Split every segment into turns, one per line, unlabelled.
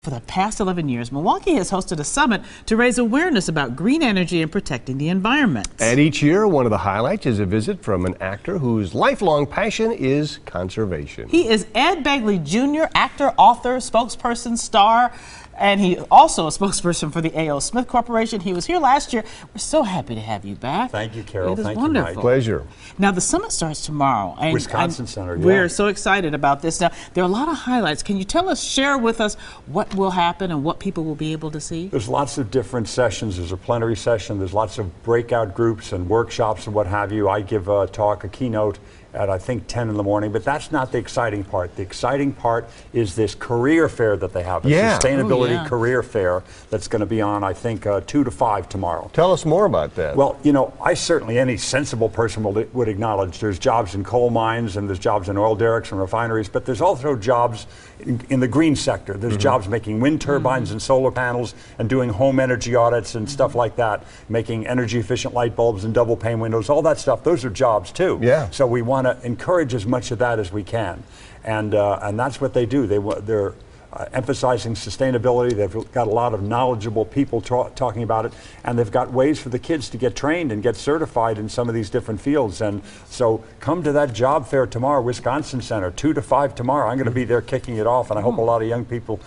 For the past 11 years, Milwaukee has hosted a summit to raise awareness about green energy and protecting the environment.
And each year, one of the highlights is a visit from an actor whose lifelong passion is conservation.
He is Ed Begley Jr., actor, author, spokesperson, star, and he also a spokesperson for the A.O. Smith Corporation. He was here last year. We're so happy to have you back.
Thank you, Carol.
It is
Thank
wonderful.
you, Mike.
Pleasure.
Now, the summit starts tomorrow. And
Wisconsin Center, yeah.
We're so excited about this. Now, there are a lot of highlights. Can you share with us what will happen and what people will be able to see?
There's lots of different sessions. There's a plenary session. There's lots of breakout groups and workshops and what have you. I give a talk, a keynote at I think 10 in the morning, but that's not the exciting part. The exciting part is this career fair that they have, a sustainability career fair that's going to be on, I think, 2 to 5 tomorrow.
Tell us more about that.
Well, you know, any sensible person would acknowledge there's jobs in coal mines and there's jobs in oil derricks and refineries, but there's also jobs in the green sector. There's jobs making wind turbines and solar panels and doing home energy audits and stuff like that, making energy efficient light bulbs and double pane windows, all that stuff. Those are jobs too.
Yeah.
So we want to encourage as much of that as we can, and that's what they do. They're emphasizing sustainability. They've got a lot of knowledgeable people talking about it, and they've got ways for the kids to get trained and get certified in some of these different fields. And so come to that job fair tomorrow, Wisconsin Center, 2 to 5 tomorrow. I'm going to be there kicking it off, and I hope a lot of young people,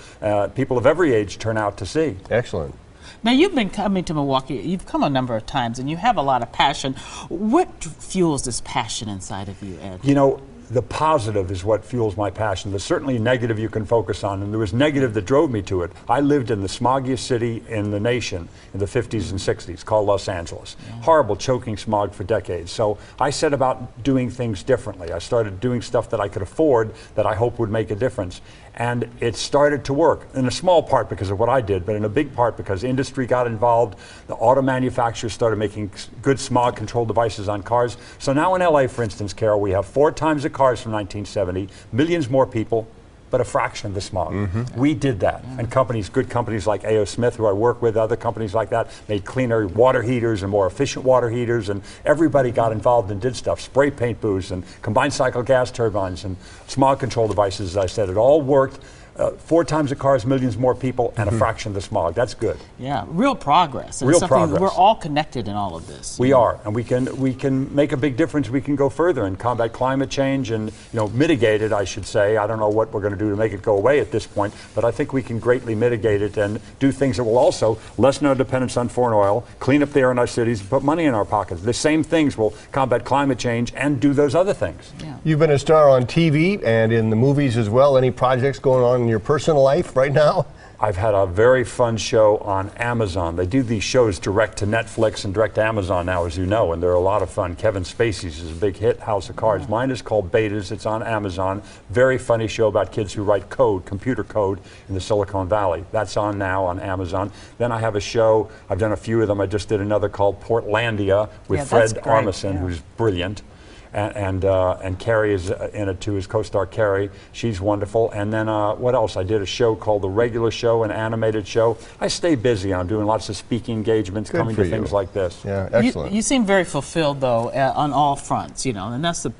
people of every age, turn out to see.
Excellent.
Now, you've been coming to Milwaukee, you've come a number of times, and you have a lot of passion. What fuels this passion inside of you, Ed?
You know, the positive is what fuels my passion. There's certainly negative you can focus on, and there was negative that drove me to it. I lived in the smoggiest city in the nation in the 50s and 60s, called Los Angeles. Horrible, choking smog for decades. So I set about doing things differently. I started doing stuff that I could afford that I hope would make a difference. And it started to work, in a small part because of what I did, but in a big part because industry got involved. The auto manufacturers started making good smog control devices on cars. So now in LA, for instance, Carol, we have 4 times the cars from 1970, millions more people, but a fraction of the smog. We did that. And good companies like A.O. Smith, who I work with, other companies like that, made cleaner water heaters and more efficient water heaters, and everybody got involved and did stuff. Spray paint booths and combined cycle gas turbines and smog control devices, as I said. It all worked. 4 times the cars, millions more people, and a fraction of the smog. That's good.
Yeah, real progress. And
real progress.
We're all connected in all of this.
We are, and we can make a big difference. We can go further and combat climate change and mitigate it, I should say. I don't know what we're going to do to make it go away at this point, but I think we can greatly mitigate it and do things that will also lessen our dependence on foreign oil, clean up the air in our cities, and put money in our pockets. The same things will combat climate change and do those other things.
Yeah.
You've been a star on TV and in the movies as well. Any projects going on in your personal life right now?
I've had a very fun show on Amazon. They do these shows direct to Netflix and direct to Amazon now, as you know, and they're a lot of fun. Kevin Spacey's is a big hit, House of Cards. Mine is called Betas. It's on Amazon. Very funny show about kids who write code, computer code, in the Silicon Valley. That's on now on Amazon. Then I have a show, I've done a few of them. I just did another called Portlandia with Fred Armisen, who's brilliant. And Carrie is in it too, his co-star Carrie. She's wonderful. And then what else? I did a show called The Regular Show, an animated show. I stay busy. I'm doing lots of speaking engagements, coming to things like this.
Yeah, excellent.
You seem very fulfilled, though, on all fronts, and that's the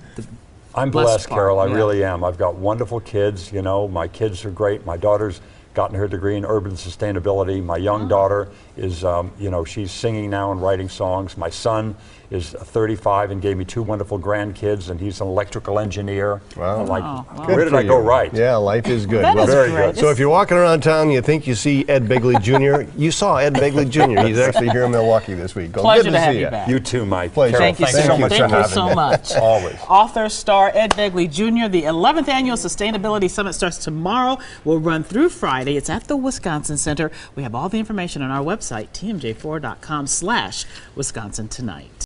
I'm blessed, Carol. I
yeah.
really am. I've got wonderful kids. My kids are great. My daughter's gotten her degree in urban sustainability. My young daughter is, she's singing now and writing songs. My son is 35 and gave me 2 wonderful grandkids, and he's an electrical engineer.
Wow.
I'm like,
Good
where did I go right?
Yeah, life is good.
That is
very
great.
good.
So if you're walking around town and you think you see Ed Begley Jr., you saw Ed Begley Jr. He's actually here in Milwaukee this week.
Pleasure
good
to have
see
you back.
You too, Mike.
Pleasure.
Carol,
Thank you
thanks
so
so much.
Thank you so much.
Always.
Author, star Ed Begley Jr. The 11th Annual Sustainability Summit starts tomorrow. Will run through Friday. It's at the Wisconsin Center. We have all the information on our website, tmj4.com/Wisconsin Tonight.